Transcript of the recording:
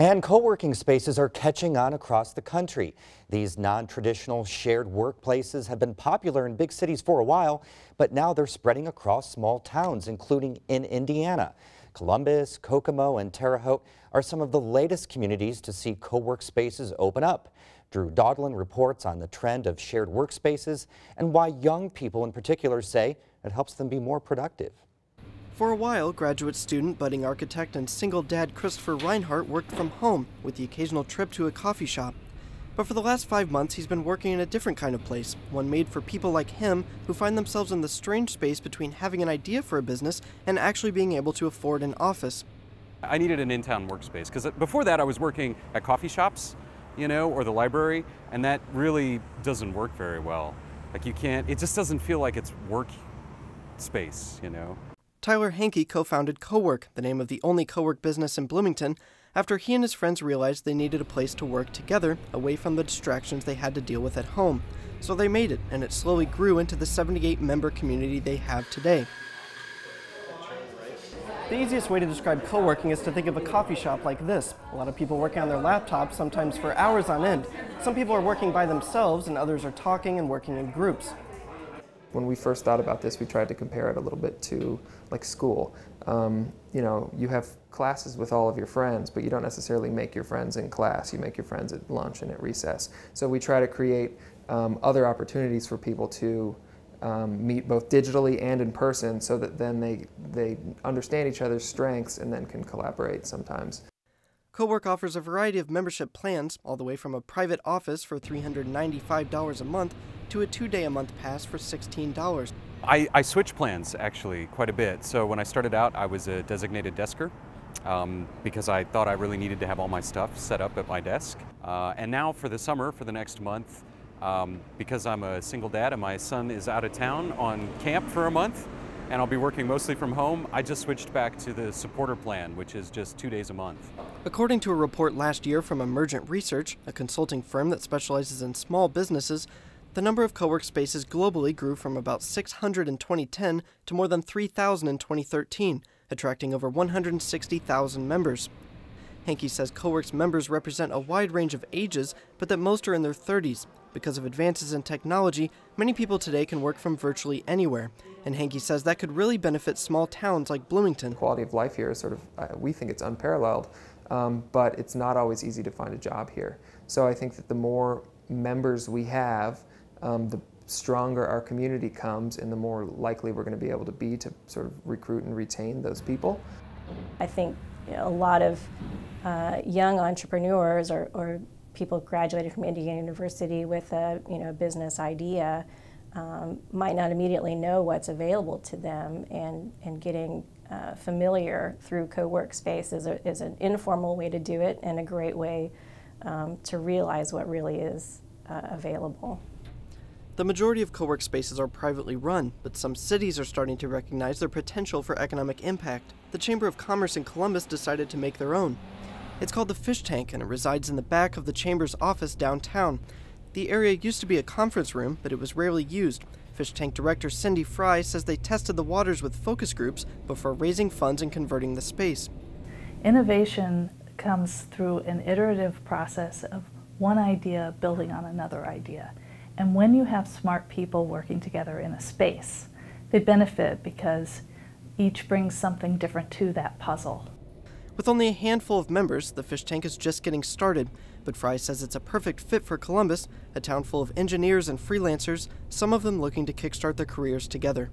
And co-working spaces are catching on across the country. These non-traditional shared workplaces have been popular in big cities for a while, but now they're spreading across small towns, including in Indiana. Columbus, Kokomo, and Terre Haute are some of the latest communities to see co-work spaces open up. Drew Dodlin reports on the trend of shared workspaces and why young people in particular say it helps them be more productive. For a while, graduate student, budding architect, and single dad Christopher Reinhardt worked from home with the occasional trip to a coffee shop. But for the last 5 months, he's been working in a different kind of place, one made for people like him who find themselves in the strange space between having an idea for a business and actually being able to afford an office. I needed an in-town workspace because before that I was working at coffee shops, or the library, and that really doesn't work very well. Like it just doesn't feel like it's work space, Tyler Hankey co-founded Cowork, the name of the only co-work business in Bloomington, after he and his friends realized they needed a place to work together away from the distractions they had to deal with at home. So they made it, and it slowly grew into the 78-member community they have today. The easiest way to describe co-working is to think of a coffee shop like this. A lot of people working on their laptops, sometimes for hours on end. Some people are working by themselves, and others are talking and working in groups. When we first thought about this, we tried to compare it a little bit to like school. You have classes with all of your friends, but you don't necessarily make your friends in class. You make your friends at lunch and at recess. So we try to create other opportunities for people to meet both digitally and in person, so that then they understand each other's strengths and then can collaborate sometimes. Cowork offers a variety of membership plans, all the way from a private office for $395 a month to a 2-day-a-month pass for $16. I switched plans actually quite a bit. So when I started out, I was a designated desker because I thought I really needed to have all my stuff set up at my desk. And now for the summer, for the next month, because I'm a single dad and my son is out of town on camp for a month, and I'll be working mostly from home, I just switched back to the supporter plan, which is just 2 days a month. According to a report last year from Emergent Research, a consulting firm that specializes in small businesses, the number of co-work spaces globally grew from about 600 in 2010 to more than 3,000 in 2013, attracting over 160,000 members. Hankey says Cowork's members represent a wide range of ages, but that most are in their 30s. Because of advances in technology, many people today can work from virtually anywhere, and Hankey says that could really benefit small towns like Bloomington. Quality of life here is we think it's unparalleled, but it's not always easy to find a job here. So I think that the more members we have, the stronger our community comes, and the more likely we're going to be able to be to sort of recruit and retain those people. I think a lot of young entrepreneurs or people graduated from Indiana University with a business idea might not immediately know what's available to them, and getting familiar through co-work space is an informal way to do it, and a great way to realize what really is available. The majority of co-work spaces are privately run, but some cities are starting to recognize their potential for economic impact. The Chamber of Commerce in Columbus decided to make their own. It's called the Fish Tank, and it resides in the back of the Chamber's office downtown. The area used to be a conference room, but it was rarely used. Fish Tank Director Cindy Fry says they tested the waters with focus groups before raising funds and converting the space. Innovation comes through an iterative process of one idea building on another idea. And when you have smart people working together in a space, they benefit because each brings something different to that puzzle. With only a handful of members, the Fish Tank is just getting started, but Fry says it's a perfect fit for Columbus, a town full of engineers and freelancers, some of them looking to kickstart their careers together.